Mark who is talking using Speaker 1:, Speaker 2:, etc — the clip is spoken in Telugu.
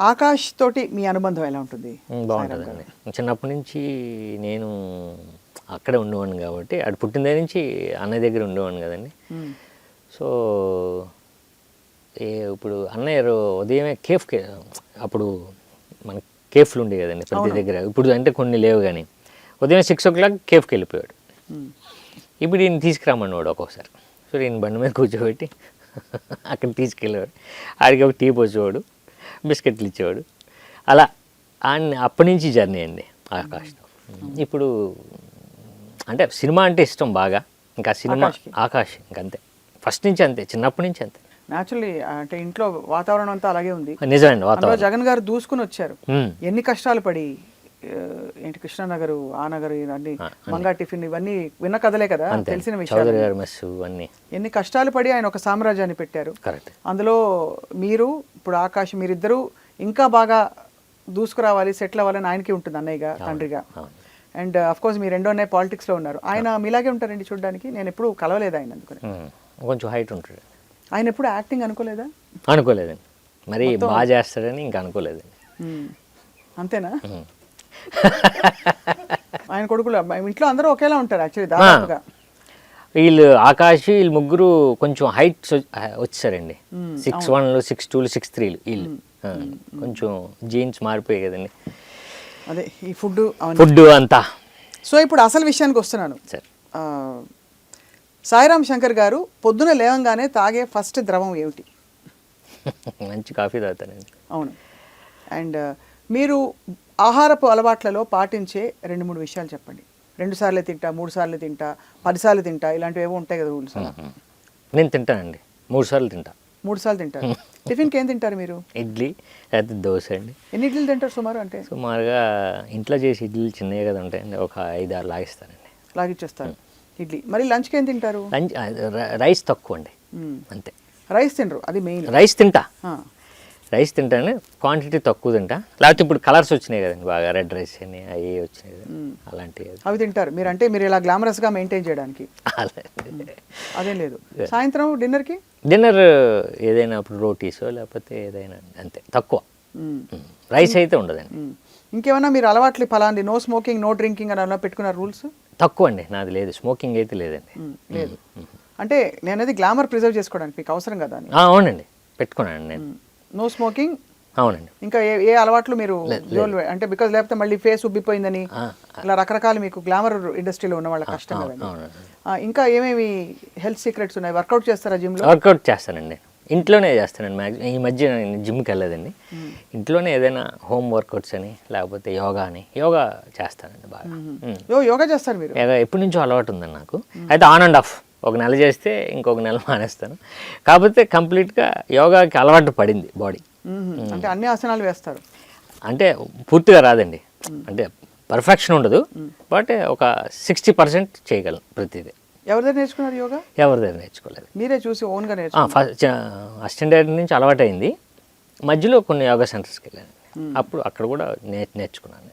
Speaker 1: ఆకాష్ తోటి మీ అనుబంధం ఎలా ఉంటుంది?
Speaker 2: బాగుంటుందండి. చిన్నప్పటి నుంచి నేను అక్కడే ఉండేవాడిని కాబట్టి అటు పుట్టిన దగ్గర నుంచి అన్నయ్య దగ్గర ఉండేవాడిని కదండి. సో ఇప్పుడు అన్నయ్య ఉదయమే అప్పుడు మన కేఫ్లు ఉండే కదండి ప్రతి దగ్గర. ఇప్పుడు అంటే కొన్ని లేవు, కానీ ఉదయం 6 o'clock కేఫ్కి వెళ్ళిపోయాడు. ఇప్పుడు ఈయన తీసుకురామన్నవాడు ఒక్కొక్కసారి. సో ఈయన బండి మీద కూర్చోబెట్టి అక్కడ తీసుకెళ్ళేవాడు. ఆడికి ఒక టీ పోసేవాడు, బిస్కెట్లు ఇచ్చేవాడు. అలా అప్పటి నుంచి జర్నీ అండి ఆకాష్తో. ఇప్పుడు అంటే సినిమా అంటే ఇష్టం బాగా. ఇంకా సినిమా ఆకాష్ ఇంకంతే, ఫస్ట్ నుంచి అంతే, చిన్నప్పటి నుంచి అంతే.
Speaker 1: న్యాచురల్లీ అంటే ఇంట్లో వాతావరణం అంతా అలాగే ఉంది.
Speaker 2: నిజమండి. వాతావరణం
Speaker 1: జగన్ గారు దూసుకుని వచ్చారు. ఎన్ని కష్టాలు పడి, ఏంటి కృష్ణానగర్, ఆ నగర్, ఇవన్నీ మంగా టిఫిన్, ఇవన్నీ విన్న కథలే కదా, తెలిసిన విషయాలు. ఎన్ని కష్టాలు పడి ఆయన ఒక సామ్రాజ్యాన్ని పెట్టారు. అందులో మీరు ఇప్పుడు ఆకాష్, మీరిద్దరూ ఇంకా బాగా దూసుకురావాలి, సెటిల్ అవ్వాలని ఆయనకి ఉంటుంది అన్నయ్యగా, తండ్రిగా. అండ్ అఫ్ కోర్స్ మీ రెండో అన్నయ్య పాలిటిక్స్లో ఉన్నారు. ఆయన మీలాగే ఉంటారండి చూడడానికి. నేను ఎప్పుడు కలవలేదు ఆయన, అందుకని.
Speaker 2: కొంచెం హైట్ ఉంటాడు
Speaker 1: ఆయన. ఎప్పుడు యాక్టింగ్ అనుకోలేదా?
Speaker 2: అనుకోలేదండి. మరి బాగా చేస్తాడని ఇంకా అనుకోలేదండి.
Speaker 1: అంతేనా? ఆయన కొడుకులు ఇంట్లో అందరూ ఒకేలా ఉంటారు యాక్చువల్లీ దాదాపుగా.
Speaker 2: వీళ్ళు ఆకాష్, వీళ్ళు ముగ్గురు కొంచెం హైట్ వచ్చారండి. 6'1", 6'2", 6'3" వీళ్ళు. కొంచెం జీన్స్ మారిపోయాయి కదండి.
Speaker 1: అదే ఈ ఫుడ్
Speaker 2: అంతా.
Speaker 1: సో ఇప్పుడు అసలు విషయానికి వస్తున్నాను. సాయిరామ్ శంకర్ గారు పొద్దున లేవంగానే తాగే ఫస్ట్ ద్రవం ఏమిటి?
Speaker 2: మంచి కాఫీ తాగుతానండి.
Speaker 1: అవును. అండ్ మీరు ఆహారపు అలవాట్లలో పాటించే 2-3 విషయాలు చెప్పండి. 2 సార్లు తింటా, 3 సార్లు తింటా, 10 సార్లు తింటా, ఇలాంటివి ఏవో ఉంటాయి కదా రూల్స్.
Speaker 2: నేను తింటానండి, 3 సార్లు తింటా.
Speaker 1: 3 సార్లు తింటారు. టిఫిన్కి ఏం తింటారు మీరు?
Speaker 2: ఇడ్లీ లేకపోతే దోశ అండి.
Speaker 1: ఎన్ని ఇడ్లీలు తింటారు సుమారు? అంటే
Speaker 2: సుమారుగా ఇంట్లో చేసి ఇడ్లీలు చిన్నవి కదా ఉంటాయండి, ఒక 5-6 లాగిస్తానండి.
Speaker 1: లాగిచ్చేస్తారు ఇడ్లీ. మరి లంచ్కి ఏం తింటారు?
Speaker 2: లంచ్ రైస్ తక్కువ అండి, అంతే.
Speaker 1: రైస్ తినరు, అది మెయిన్.
Speaker 2: రైస్ తింటాను, క్వాంటిటీ తక్కువ తింటా. లేకపోతే ఇప్పుడు కలర్స్ వచ్చినాయి కదండి బాగా, రెడ్ రైస్ అని అవి వచ్చినాయి కదా, అలాంటివి
Speaker 1: అవి తింటారు మీరు. అంటే మీరు ఇలా గ్లామరస్గా మెయింటైన్ చేయడానికి అదేం లేదు. సాయంత్రం డిన్నర్
Speaker 2: ఏదైనా ఇప్పుడు రోటీసో లేకపోతే ఏదైనా, అంతే, తక్కువ. రైస్ అయితే ఉండదండి.
Speaker 1: ఇంకేమన్నా మీరు అలవాట్లు పలాంటి నో స్మోకింగ్, నో డ్రింకింగ్ అని అలా పెట్టుకున్న రూల్స్?
Speaker 2: తక్కువ అండి, నాది లేదు. స్మోకింగ్ అయితే లేదండి.
Speaker 1: లేదు అంటే నేను అది గ్లామర్ ప్రిజర్వ్ చేసుకోవడానికి మీకు అవసరం కదా అని.
Speaker 2: అవునండి, పెట్టుకున్నాను నేను.
Speaker 1: No smoking.
Speaker 2: అవునండి.
Speaker 1: ఇంకా ఏ అలవాట్లు మీరు అంటే బికాజ్ లేకపోతే మళ్ళీ ఫేస్ ఉబ్బిపోయిందని ఇలా రకరకాల మీకు గ్లామర్ ఇండస్ట్రీలో ఉన్న వాళ్ళ కష్టం కదండి. ఇంకా ఏమేమి హెల్త్ సీక్రెట్స్ ఉన్నాయి? వర్కౌట్ చేస్తారా జిమ్లో?
Speaker 2: వర్కౌట్ చేస్తానండి, ఇంట్లోనే చేస్తానండి. మ్యాక్సిమం ఈ మధ్య జిమ్కి వెళ్ళలేదండి, ఇంట్లోనే ఏదైనా హోమ్ వర్కౌట్స్ అని లేకపోతే యోగా చేస్తానండి బాగా.
Speaker 1: యోగా చేస్తారు మీరు?
Speaker 2: ఎప్పటి నుంచో అలవాటు ఉందండి నాకు. అయితే ఆన్ అండ్ ఆఫ్, ఒక నెల చేస్తే ఇంకొక నెల మానేస్తాను. కాకపోతే కంప్లీట్గా యోగాకి అలవాటు పడింది బాడీ.
Speaker 1: అంటే అన్ని ఆసనాలు వేస్తారు?
Speaker 2: అంటే పూర్తిగా రాదండి, అంటే పర్ఫెక్షన్ ఉండదు, బట్ ఒక 60% చేయగలను ప్రతిదీ.
Speaker 1: ఎవరి దగ్గర నేర్చుకున్నారు యోగా?
Speaker 2: ఎవరి దగ్గర నేర్చుకోలేదు,
Speaker 1: మీరే చూసి ఓన్గా నేర్చుకున్నారు?
Speaker 2: ఫస్ట్ అసిస్టెంట్ డైరెక్టర్ నుంచి అలవాటు అయింది. మధ్యలో కొన్ని యోగా సెంటర్స్కి వెళ్ళాను, అప్పుడు అక్కడ కూడా నేర్చుకున్నాను.